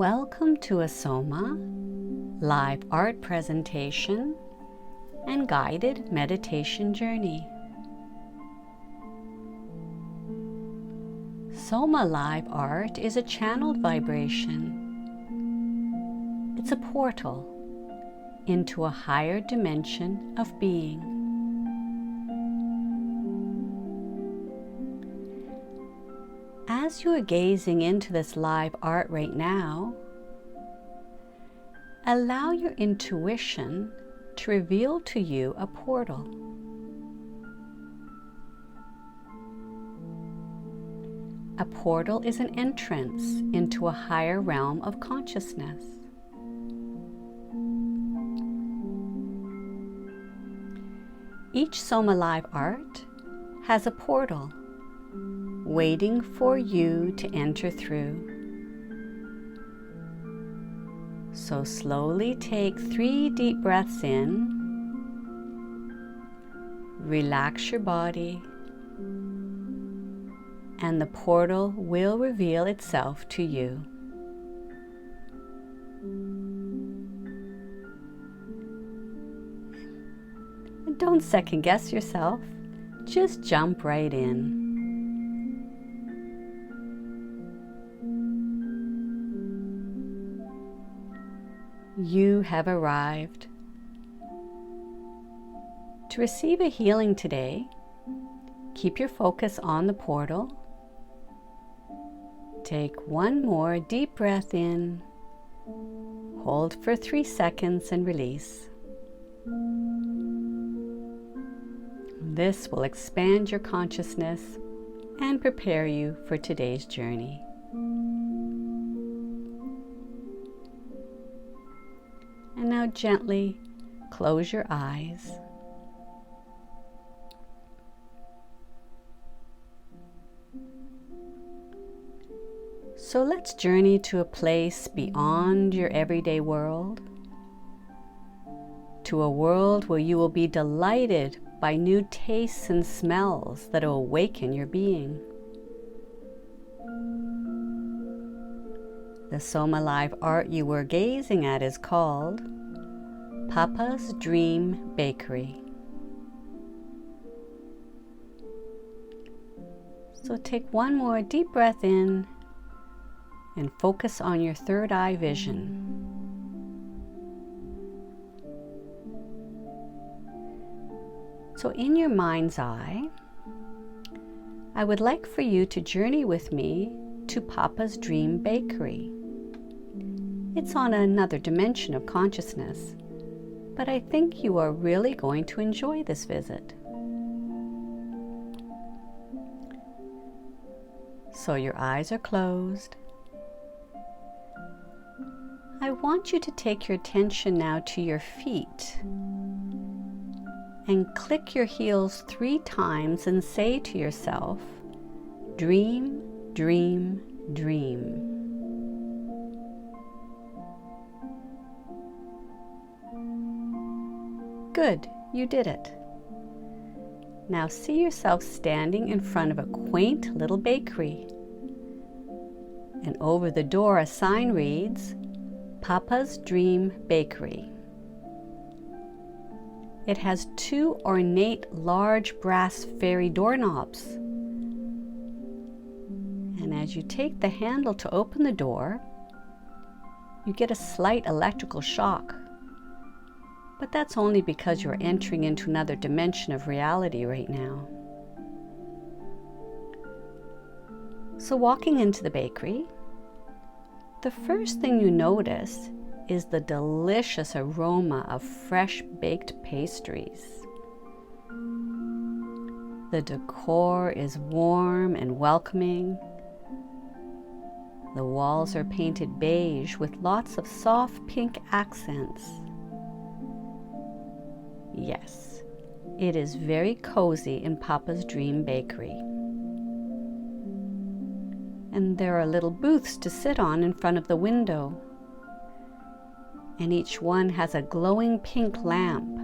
Welcome to a SOMA Live Art Presentation and Guided Meditation Journey. SOMA Live Art is a channeled vibration. It's a portal into a higher dimension of being. As you are gazing into this live art right now, allow your intuition to reveal to you a portal. A portal is an entrance into a higher realm of consciousness. Each SOMA Live Art has a portal waiting for you to enter through. So slowly take 3 deep breaths in, relax your body, and the portal will reveal itself to you. And don't second guess yourself, just jump right in. You have arrived. To receive a healing today, keep your focus on the portal. Take 1 more deep breath in, hold for 3 seconds and release. This will expand your consciousness and prepare you for today's journey. And now gently close your eyes. So let's journey to a place beyond your everyday world, to a world where you will be delighted by new tastes and smells that will awaken your being. The SOMA Live Art you were gazing at is called Papa's Dream Bakery. So take 1 more deep breath in and focus on your third eye vision. So in your mind's eye, I would like for you to journey with me to Papa's Dream Bakery. It's on another dimension of consciousness, but I think you are really going to enjoy this visit. So your eyes are closed. I want you to take your attention now to your feet and click your heels 3 times and say to yourself, dream, dream, dream. Good, you did it. Now see yourself standing in front of a quaint little bakery. And over the door a sign reads, Papa's Dream Bakery. It has 2 ornate large brass fairy doorknobs. And as you take the handle to open the door, you get a slight electrical shock. But that's only because you're entering into another dimension of reality right now. So walking into the bakery, the first thing you notice is the delicious aroma of fresh baked pastries. The decor is warm and welcoming. The walls are painted beige with lots of soft pink accents. Yes, it is very cozy in Papa's Dream Bakery. And there are little booths to sit on in front of the window. And each one has a glowing pink lamp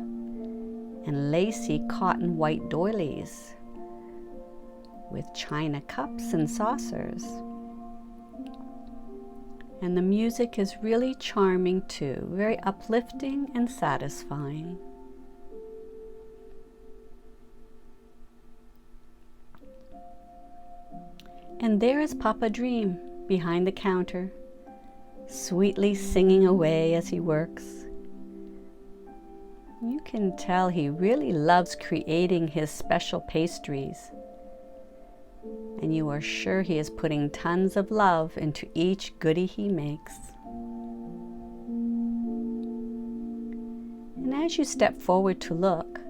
and lacy cotton white doilies with china cups and saucers. And the music is really charming too, very uplifting and satisfying. And there is Papa Dream behind the counter, sweetly singing away as he works. You can tell he really loves creating his special pastries. And you are sure he is putting tons of love into each goodie he makes. And as you step forward to look,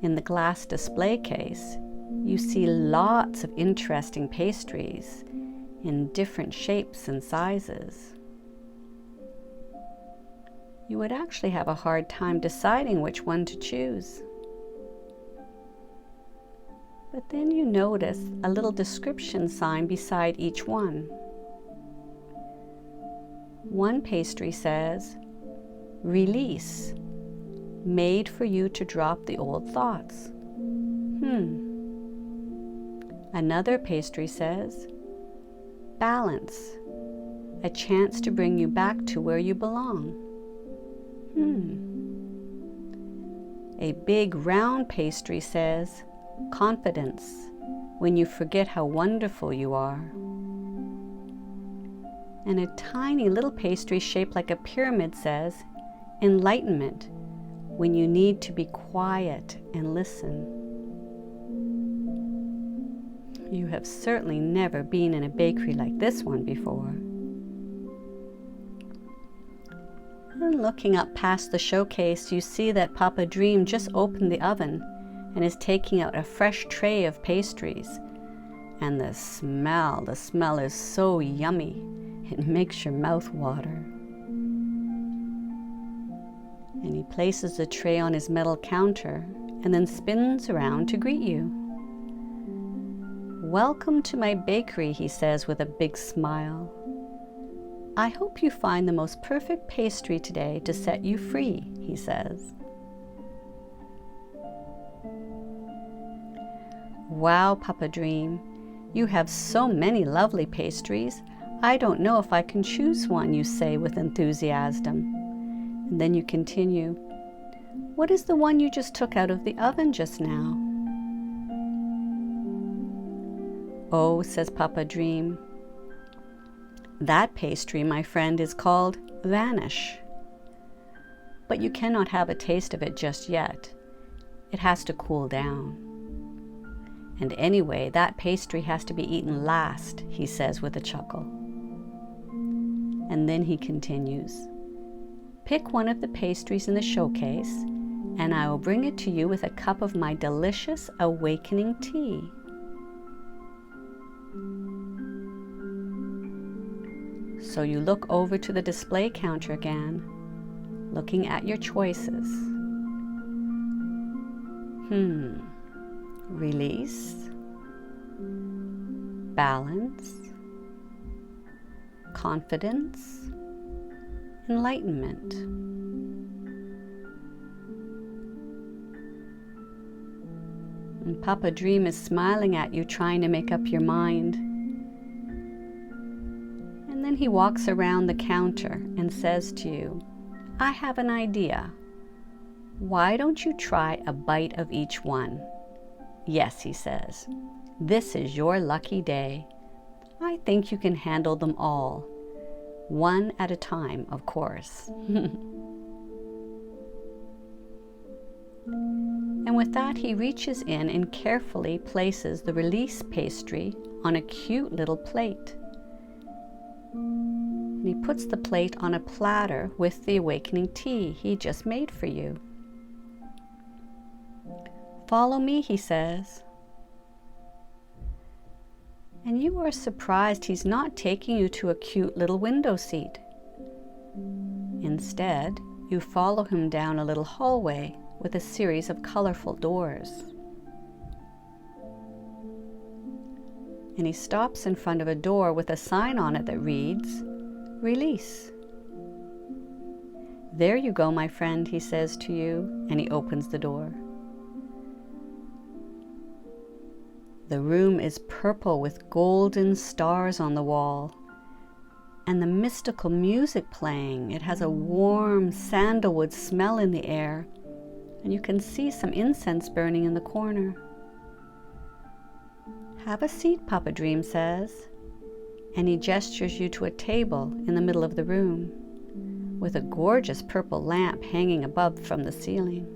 in the glass display case, you see lots of interesting pastries in different shapes and sizes. You would actually have a hard time deciding which one to choose. But then you notice a little description sign beside each one. One pastry says, "Release, made for you to drop the old thoughts." Another pastry says, "Balance, a chance to bring you back to where you belong." A big round pastry says, "Confidence, when you forget how wonderful you are." And a tiny little pastry shaped like a pyramid says, "Enlightenment, when you need to be quiet and listen." You have certainly never been in a bakery like this one before. And looking up past the showcase, you see that Papa Dream just opened the oven and is taking out a fresh tray of pastries. And the smell is so yummy, it makes your mouth water. And he places the tray on his metal counter and then spins around to greet you. "Welcome to my bakery," he says with a big smile. "I hope you find the most perfect pastry today to set you free," he says. "Wow, Papa Dream, you have so many lovely pastries. I don't know if I can choose one," you say with enthusiasm. And then you continue, "What is the one you just took out of the oven just now?" "Oh," says Papa Dream, "that pastry, my friend, is called Vanish. But you cannot have a taste of it just yet. It has to cool down. And anyway, that pastry has to be eaten last," he says with a chuckle. And then he continues, "Pick one of the pastries in the showcase, and I will bring it to you with a cup of my delicious awakening tea." So you look over to the display counter again, looking at your choices. Release, balance, confidence, enlightenment. And Papa Dream is smiling at you, trying to make up your mind. And then he walks around the counter and says to you, "I have an idea. Why don't you try a bite of each one?" "Yes," he says, "this is your lucky day. I think you can handle them all. One at a time, of course." And with that, he reaches in and carefully places the release pastry on a cute little plate. And he puts the plate on a platter with the awakening tea he just made for you. "Follow me," he says. And you are surprised he's not taking you to a cute little window seat. Instead, you follow him down a little hallway with a series of colorful doors. And he stops in front of a door with a sign on it that reads, "Release." "There you go, my friend," he says to you, and he opens the door. The room is purple with golden stars on the wall, and the mystical music playing. It has a warm sandalwood smell in the air, and you can see some incense burning in the corner. "Have a seat," Papa Dream says, and he gestures you to a table in the middle of the room with a gorgeous purple lamp hanging above from the ceiling.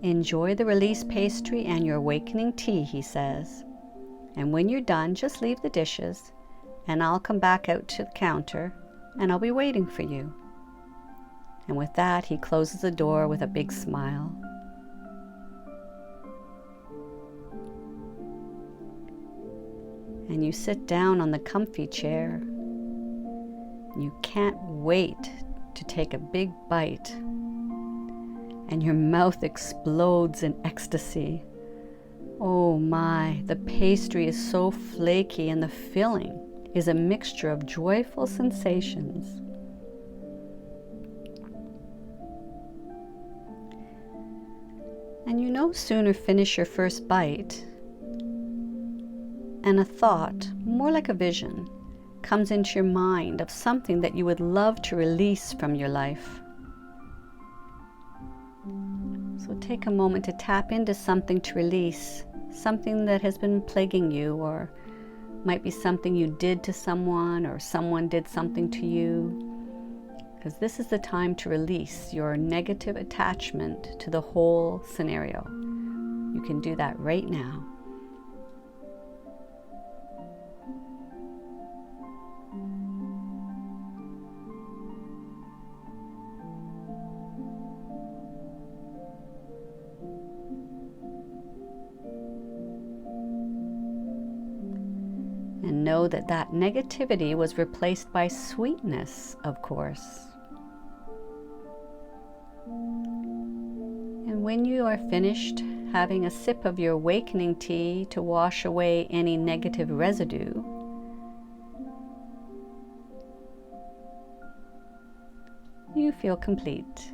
"Enjoy the release pastry and your awakening tea," he says, "and when you're done, just leave the dishes and I'll come back out to the counter and I'll be waiting for you." And with that, he closes the door with a big smile. And you sit down on the comfy chair. You can't wait to take a big bite, and your mouth explodes in ecstasy. Oh my, the pastry is so flaky, and the filling is a mixture of joyful sensations. And you no sooner finish your first bite, and a thought, more like a vision, comes into your mind of something that you would love to release from your life. So take a moment to tap into something to release, something that has been plaguing you, or might be something you did to someone, or someone did something to you, because this is the time to release your negative attachment to the whole scenario. You can do that right now. And know that that negativity was replaced by sweetness, of course. And when you are finished having a sip of your awakening tea to wash away any negative residue, you feel complete.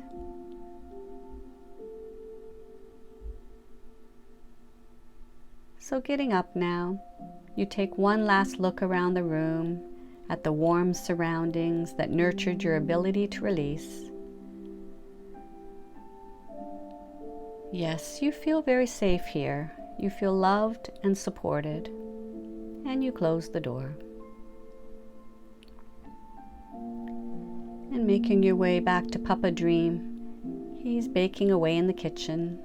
So getting up now, you take one last look around the room at the warm surroundings that nurtured your ability to release. Yes, you feel very safe here. You feel loved and supported, and you close the door. And making your way back to Papa Dream, he's baking away in the kitchen.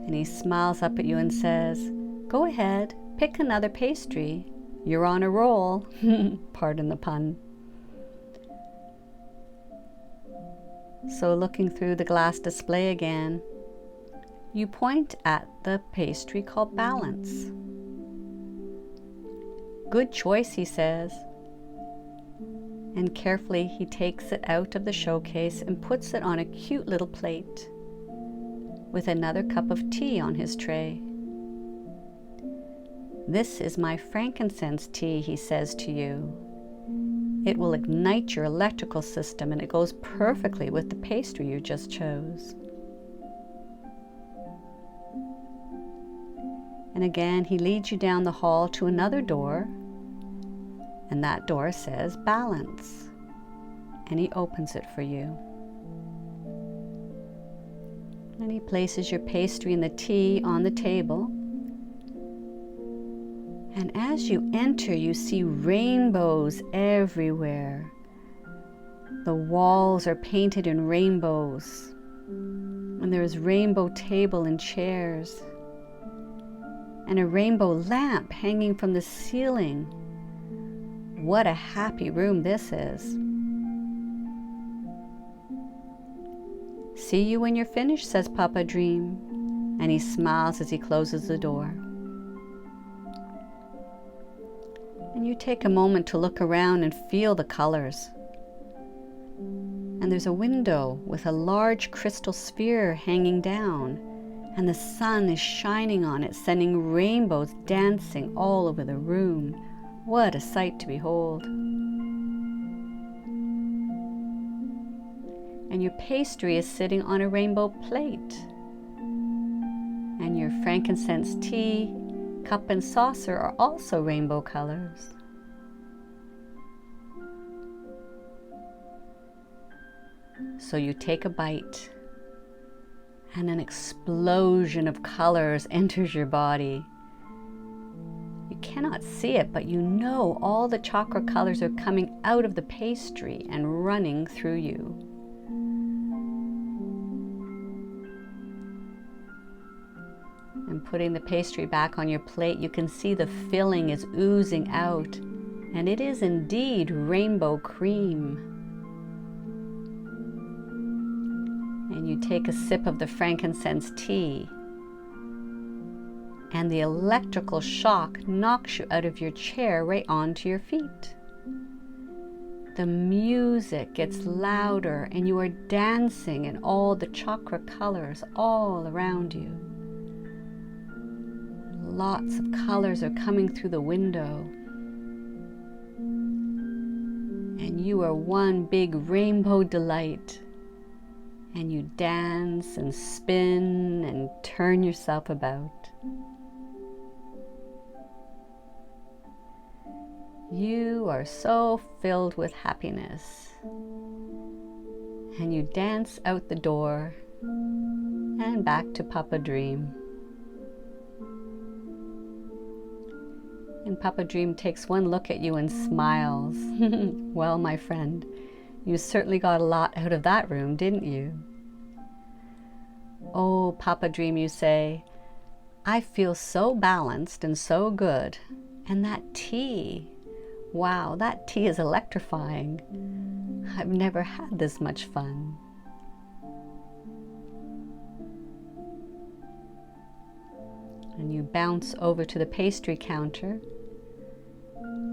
And he smiles up at you and says, "Go ahead, pick another pastry. You're on a roll." Pardon the pun. So looking through the glass display again, you point at the pastry called Balance. "Good choice," he says. And carefully he takes it out of the showcase and puts it on a cute little plate with another cup of tea on his tray. "This is my frankincense tea," he says to you. "It will ignite your electrical system, and it goes perfectly with the pastry you just chose." And again, he leads you down the hall to another door, and that door says Balance, and he opens it for you. And he places your pastry and the tea on the table. And as you enter, you see rainbows everywhere. The walls are painted in rainbows, and there is rainbow table and chairs, and a rainbow lamp hanging from the ceiling. What a happy room this is. "See you when you're finished," says Papa Dream, and he smiles as he closes the door. And you take a moment to look around and feel the colors. And there's a window with a large crystal sphere hanging down, and the sun is shining on it, sending rainbows dancing all over the room. What a sight to behold. And your pastry is sitting on a rainbow plate. And your frankincense tea Cup and saucer are also rainbow colors. So you take a bite, and an explosion of colors enters your body. You cannot see it, but you know all the chakra colors are coming out of the pastry and running through you. And putting the pastry back on your plate, you can see the filling is oozing out, and it is indeed rainbow cream. And you take a sip of the frankincense tea, and the electrical shock knocks you out of your chair right onto your feet. The music gets louder, and you are dancing in all the chakra colors all around you. Lots of colors are coming through the window, and you are one big rainbow delight. And you dance and spin and turn yourself about. You are so filled with happiness. And you dance out the door and back to Papa Dream. And Papa Dream takes one look at you and smiles. Well, my friend, you certainly got a lot out of that room, didn't you? Oh, Papa Dream, you say, I feel so balanced and so good. And that tea, wow, that tea is electrifying. I've never had this much fun. And you bounce over to the pastry counter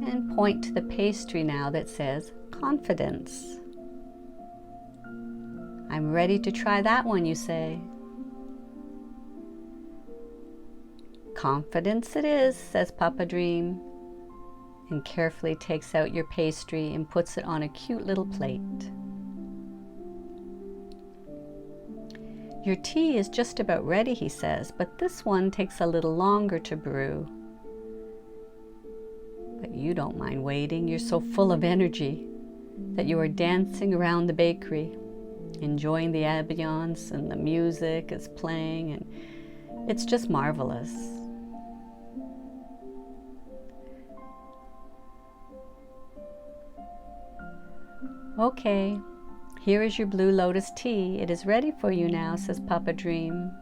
and point to the pastry now that says confidence. I'm ready to try that one, you say. Confidence it is, says Papa Dream, and carefully takes out your pastry and puts it on a cute little plate. Your tea is just about ready, he says, but this one takes a little longer to brew. But you don't mind waiting. You're so full of energy that you are dancing around the bakery, enjoying the ambiance, and the music is playing, and it's just marvelous. Okay, here is your blue lotus tea. It is ready for you now, says Papa Dream.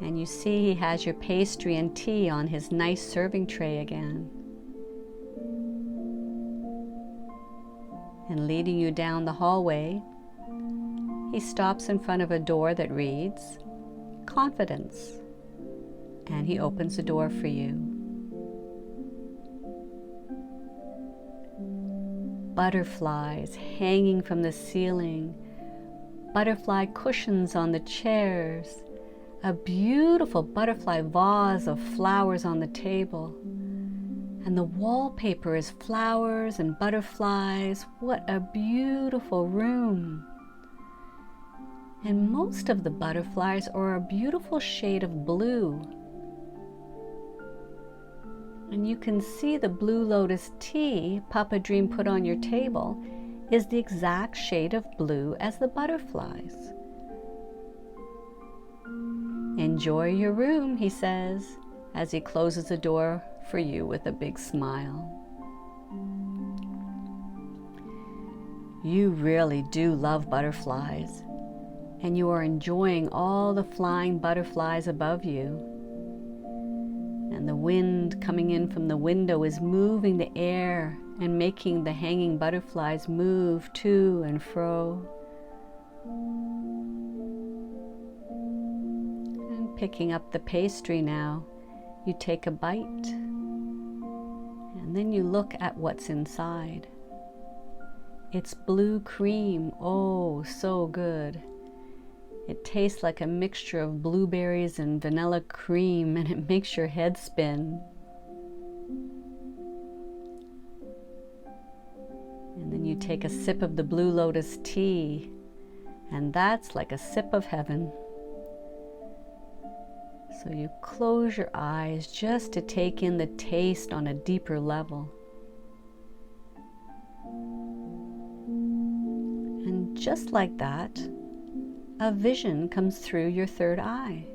And you see he has your pastry and tea on his nice serving tray again. And leading you down the hallway, he stops in front of a door that reads, Confidence. And he opens the door for you. Butterflies hanging from the ceiling, butterfly cushions on the chairs, a beautiful butterfly vase of flowers on the table, and the wallpaper is flowers and butterflies. What a beautiful room! And most of the butterflies are a beautiful shade of blue. And you can see the blue lotus tea Papa Dream put on your table is the exact shade of blue as the butterflies. Enjoy your room, he says, as he closes the door for you with a big smile. You really do love butterflies, and you are enjoying all the flying butterflies above you. And the wind coming in from the window is moving the air and making the hanging butterflies move to and fro. And picking up the pastry now, you take a bite, and then you look at what's inside. It's blue cream, oh, so good. It tastes like a mixture of blueberries and vanilla cream, and it makes your head spin. And then you take a sip of the blue lotus tea, and that's like a sip of heaven. So you close your eyes just to take in the taste on a deeper level. And just like that, a vision comes through your third eye.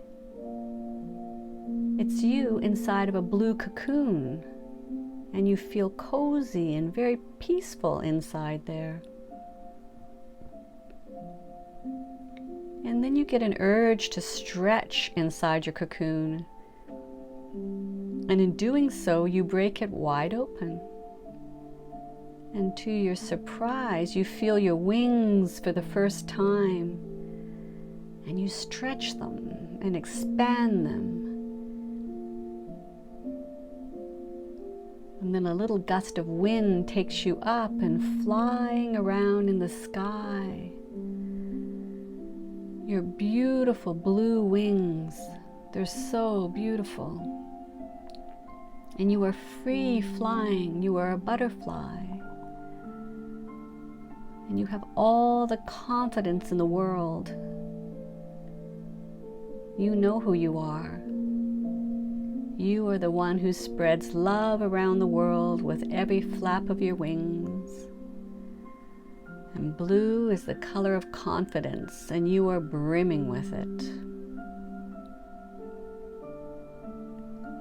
It's you inside of a blue cocoon, and you feel cozy and very peaceful inside there. And then you get an urge to stretch inside your cocoon. And in doing so, you break it wide open. And to your surprise, you feel your wings for the first time. And you stretch them and expand them. And then a little gust of wind takes you up and flying around in the sky. Your beautiful blue wings, they're so beautiful. And you are free flying, you are a butterfly. And you have all the confidence in the world. You know who you are. You are the one who spreads love around the world with every flap of your wings. And blue is the color of confidence, and you are brimming with it.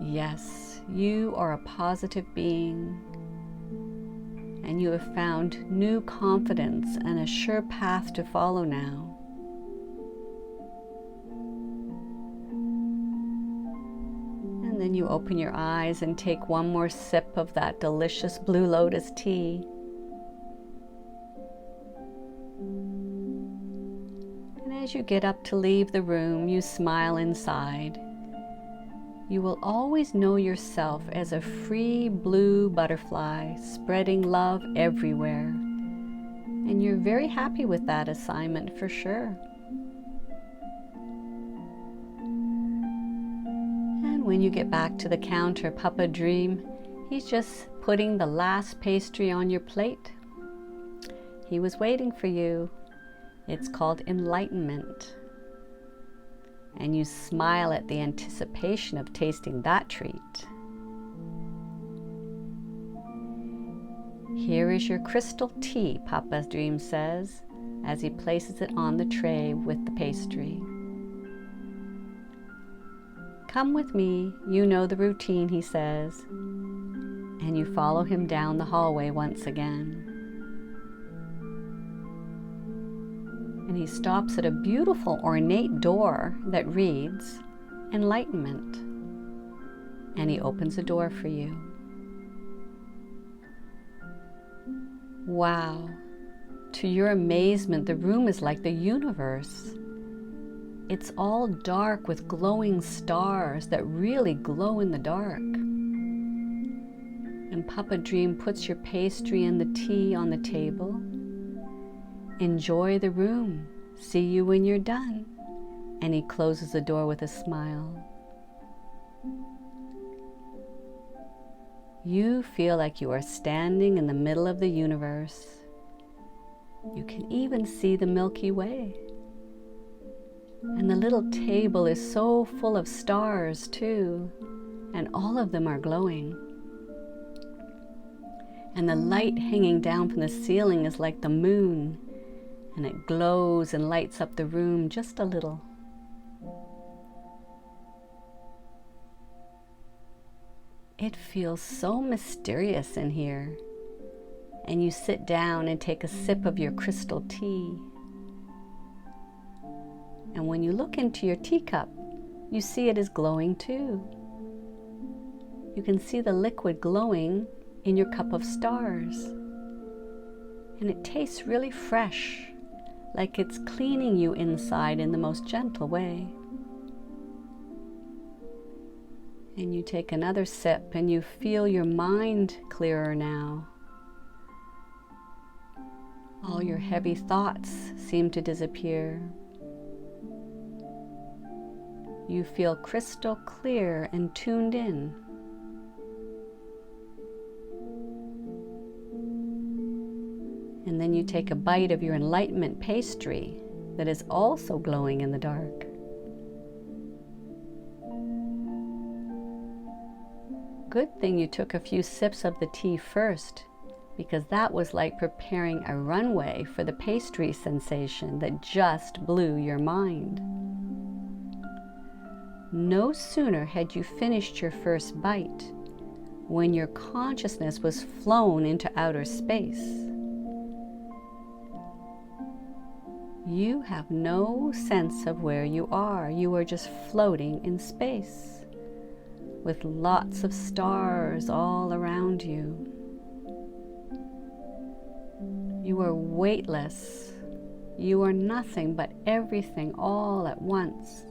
Yes, you are a positive being, and you have found new confidence and a sure path to follow now. And then you open your eyes and take one more sip of that delicious blue lotus tea. And as you get up to leave the room, you smile inside. You will always know yourself as a free blue butterfly spreading love everywhere. And you're very happy with that assignment for sure. And when you get back to the counter, Papa Dream, he's just putting the last pastry on your plate. He was waiting for you. It's called enlightenment. And you smile at the anticipation of tasting that treat. Here is your crystal tea, Papa Dream says, as he places it on the tray with the pastry. Come with me, you know the routine, he says, and you follow him down the hallway once again. And he stops at a beautiful ornate door that reads, Enlightenment. And he opens a door for you. Wow. To your amazement, the room is like the universe. It's all dark with glowing stars that really glow in the dark. And Papa Dream puts your pastry and the tea on the table. Enjoy the room. See you when you're done. And he closes the door with a smile. You feel like you are standing in the middle of the universe. You can even see the Milky Way. And the little table is so full of stars too, and all of them are glowing. And the light hanging down from the ceiling is like the moon, and it glows and lights up the room just a little. It feels so mysterious in here, and you sit down and take a sip of your crystal tea. And when you look into your teacup, you see it is glowing too. You can see the liquid glowing in your cup of stars. And it tastes really fresh, like it's cleaning you inside in the most gentle way. And you take another sip and you feel your mind clearer now. All your heavy thoughts seem to disappear. You feel crystal clear and tuned in. And then you take a bite of your enlightenment pastry that is also glowing in the dark. Good thing you took a few sips of the tea first, because that was like preparing a runway for the pastry sensation that just blew your mind. No sooner had you finished your first bite when your consciousness was flown into outer space. You have no sense of where you are. You are just floating in space with lots of stars all around you. You are weightless. You are nothing but everything all at once.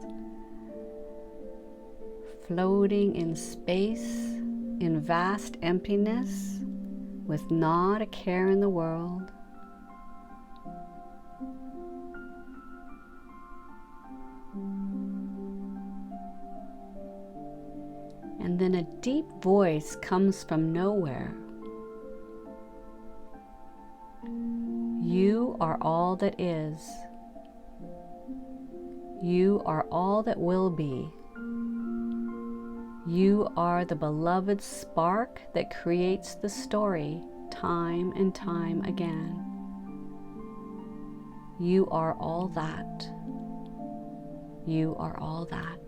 Floating in space, in vast emptiness, with not a care in the world. And then a deep voice comes from nowhere. You are all that is. You are all that will be. You are the beloved spark that creates the story time and time again. You are all that. You are all that.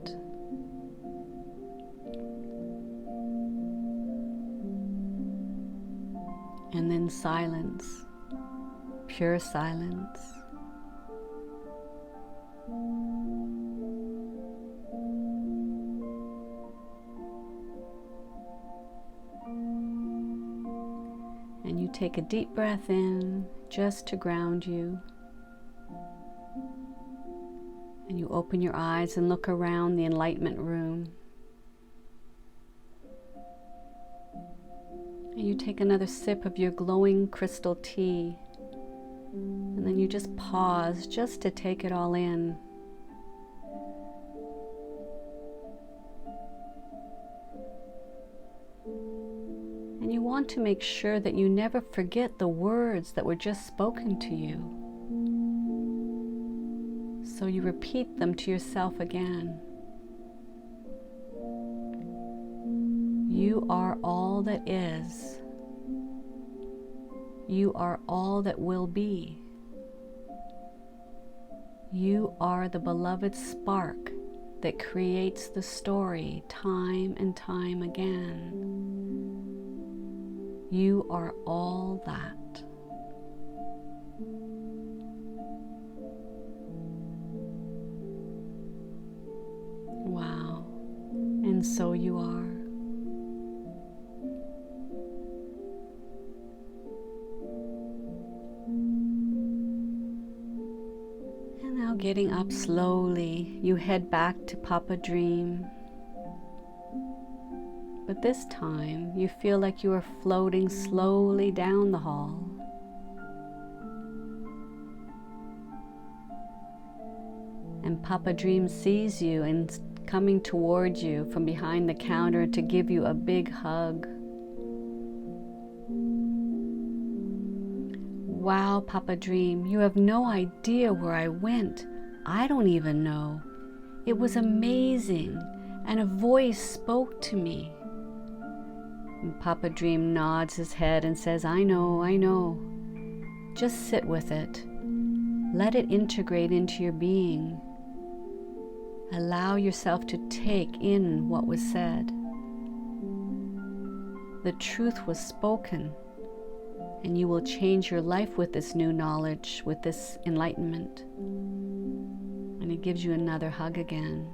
And then silence, pure silence. And you take a deep breath in just to ground you. And you open your eyes and look around the enlightenment room. And you take another sip of your glowing crystal tea. And then you just pause just to take it all in. And you want to make sure that you never forget the words that were just spoken to you. So you repeat them to yourself again. You are all that is. You are all that will be. You are the beloved spark that creates the story time and time again. You are all that. Wow. And so you are. Getting up slowly, you head back to Papa Dream. But this time, you feel like you are floating slowly down the hall. And Papa Dream sees you and coming towards you from behind the counter to give you a big hug. Wow, Papa Dream, you have no idea where I went. I don't even know. It was amazing, and a voice spoke to me. And Papa Dream nods his head and says, I know. Just sit with it. Let it integrate into your being. Allow yourself to take in what was said. The truth was spoken. And you will change your life with this new knowledge, with this enlightenment. And it gives you another hug again.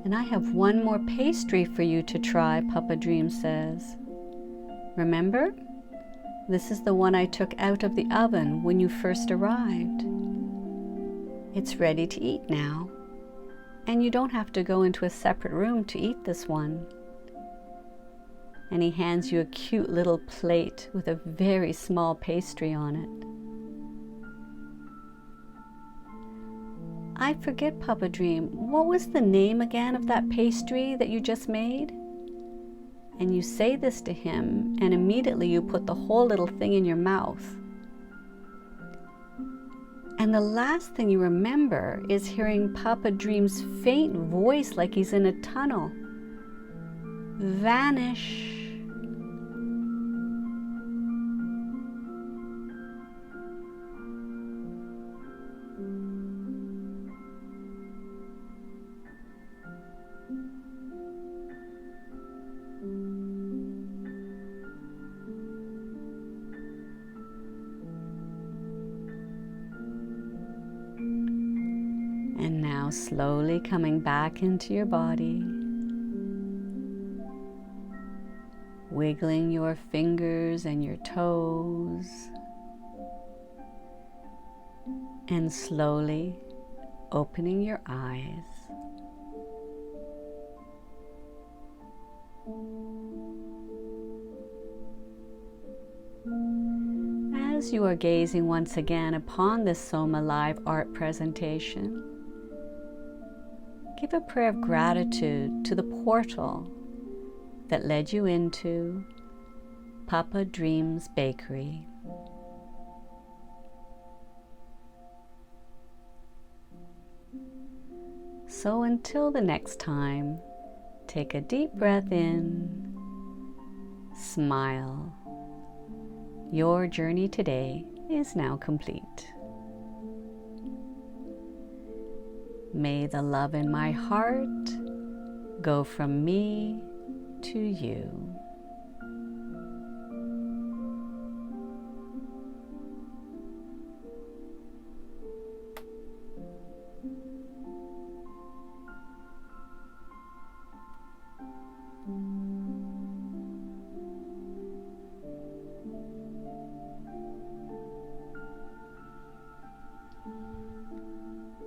And I have one more pastry for you to try, Papa Dream says. Remember? This is the one I took out of the oven when you first arrived. It's ready to eat now. And you don't have to go into a separate room to eat this one. And he hands you a cute little plate with a very small pastry on it. I forget, Papa Dream, what was the name again of that pastry that you just made? And you say this to him, and immediately you put the whole little thing in your mouth. And the last thing you remember is hearing Papa Dream's faint voice like he's in a tunnel. Vanish. And now slowly coming back into your body, wiggling your fingers and your toes, and slowly opening your eyes. As you are gazing once again upon this SOMA Live Art Presentation, give a prayer of gratitude to the portal that led you into Papa Dream's Bakery. So until the next time, take a deep breath in, smile. Your journey today is now complete. May the love in my heart go from me to you.